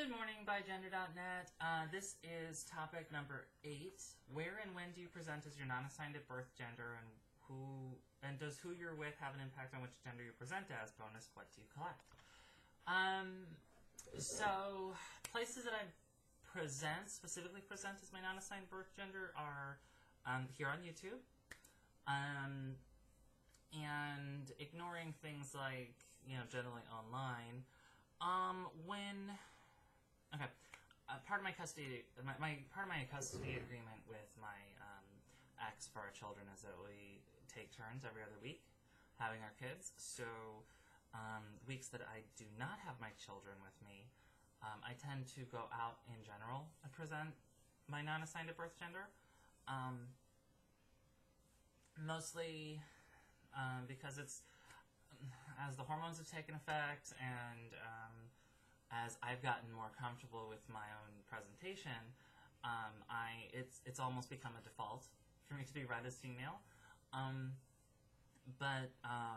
Good morning, bigenderdotnet. This is topic number 8. Where and when do you present as your non-assigned at birth gender, and does who you're with have an impact on which gender you present as? Bonus, what do you collect? So places that I specifically present as my non-assigned birth gender are here on YouTube, and ignoring things like, generally online. Part of my custody, part of my custody agreement with my ex for our children is that we take turns every other week having our kids. So weeks that I do not have my children with me, I tend to go out in general and present my non-assigned at birth gender. Mostly because it's as the hormones have taken effect and as I've gotten more comfortable with my own presentation, it's almost become a default for me to be read as female. But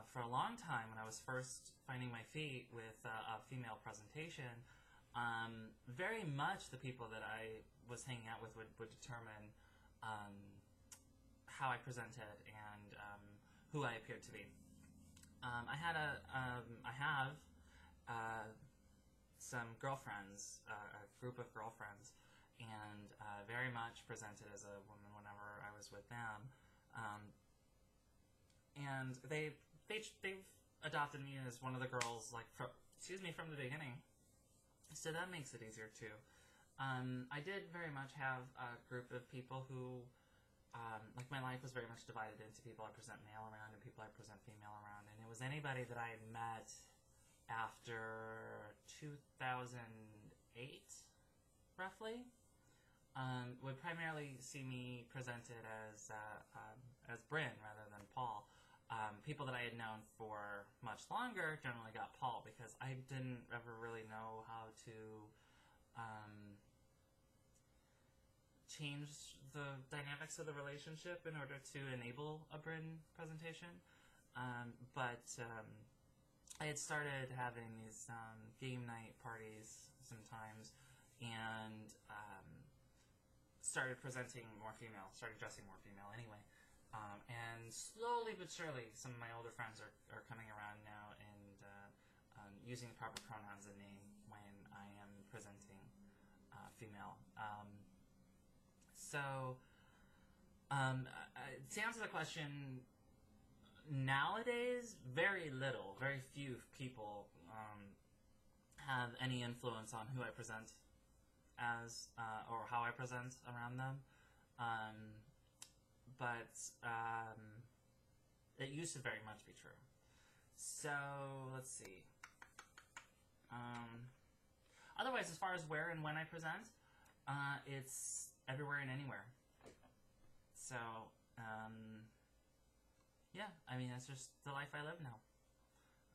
for a long time, when I was first finding my feet with a female presentation, very much the people that I was hanging out with would determine how I presented and who I appeared to be. I have some girlfriends, a group of girlfriends, and very much presented as a woman whenever I was with them. And they've adopted me as one of the girls, from the beginning. So that makes it easier too. I did very much have a group of people who, my life was very much divided into people I present male around and people I present female around, and it was anybody that I had met after 2008, roughly, would primarily see me presented as Brin rather than Paul. People that I had known for much longer generally got Paul because I didn't ever really know how to change the dynamics of the relationship in order to enable a Brin presentation. But I had started having these game night parties sometimes, and started presenting more female, started dressing more female anyway. And slowly but surely, some of my older friends are coming around now and using the proper pronouns and name when I am presenting female. So, to answer the question, nowadays, very few people have any influence on who I present as, or how I present around them. But it used to very much be true. So, let's see. Otherwise, as far as where and when I present, it's everywhere and anywhere. So, yeah, I mean, it's just the life I live now.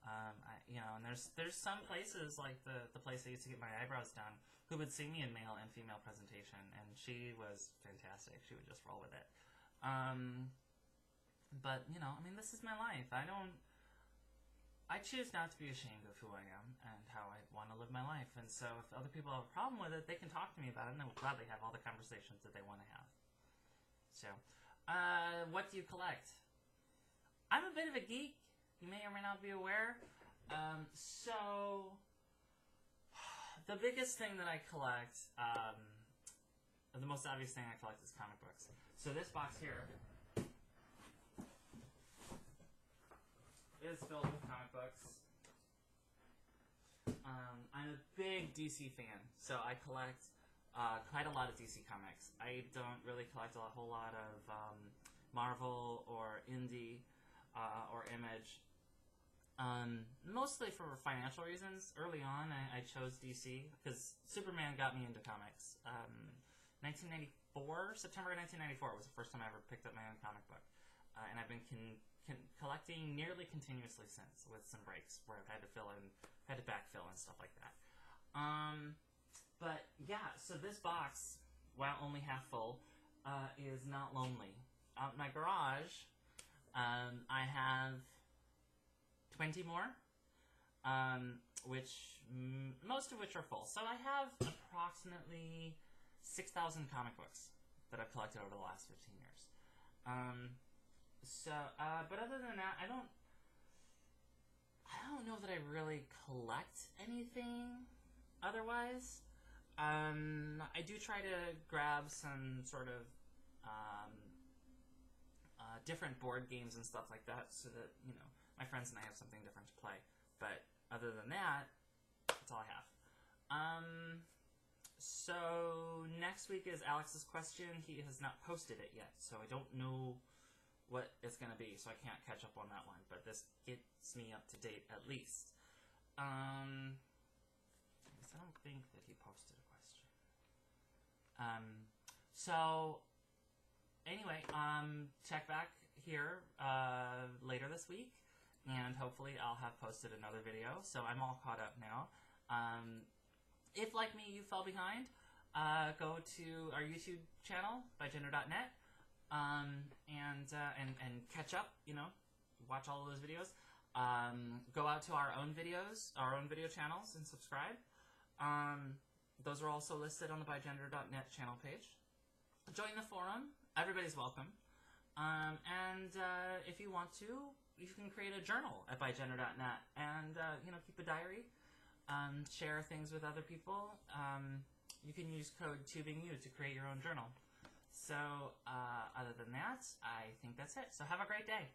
And there's some places, like the place I used to get my eyebrows done, who would see me in male and female presentation, and she was fantastic. She would just roll with it. But, this is my life. I choose not to be ashamed of who I am and how I want to live my life. And so if other people have a problem with it, they can talk to me about it, and I will gladly have all the conversations that they want to have. So, what do you collect? I'm a bit of a geek. You may or may not be aware. So, the biggest thing that I collect, the most obvious thing I collect is comic books. So this box here is filled with comic books. I'm a big DC fan, so I collect quite a lot of DC comics. I don't really collect a whole lot of Marvel or Indie or Image. Mostly for financial reasons. Early on, I chose DC because Superman got me into comics. 1994, September 1994 was the first time I ever picked up my own comic book. And I've been collecting nearly continuously since, with some breaks where I've had to backfill and stuff like that. But yeah, so this box, while only half full, is not lonely. Out in my garage, I have 20 more. which most of which are full. So I have approximately 6,000 comic books that I've collected over the last 15 years. But other than that, I don't know that I really collect anything otherwise. I do try to grab some sort of different board games and stuff like that, so that, you know, my friends and I have something different to play. But other than that, that's all I have. So next week is Alex's question. He has not posted it yet, so I don't know what it's going to be, so I can't catch up on that one. But this gets me up to date at least. I don't think that he posted a question. So anyway, check back here later this week, and hopefully I'll have posted another video. So I'm all caught up now. If, like me, you fell behind, go to our YouTube channel, bigenderdotnet, and catch up, you know, watch all of those videos. Go out to our own videos, our own video channels, and subscribe. Those are also listed on the bigenderdotnet channel page. Join the forum. Everybody's welcome. And if you want to, you can create a journal at bigenderdotnet and, you know, keep a diary. Share things with other people. You can use code TubingU to create your own journal. So, other than that, I think that's it. So have a great day.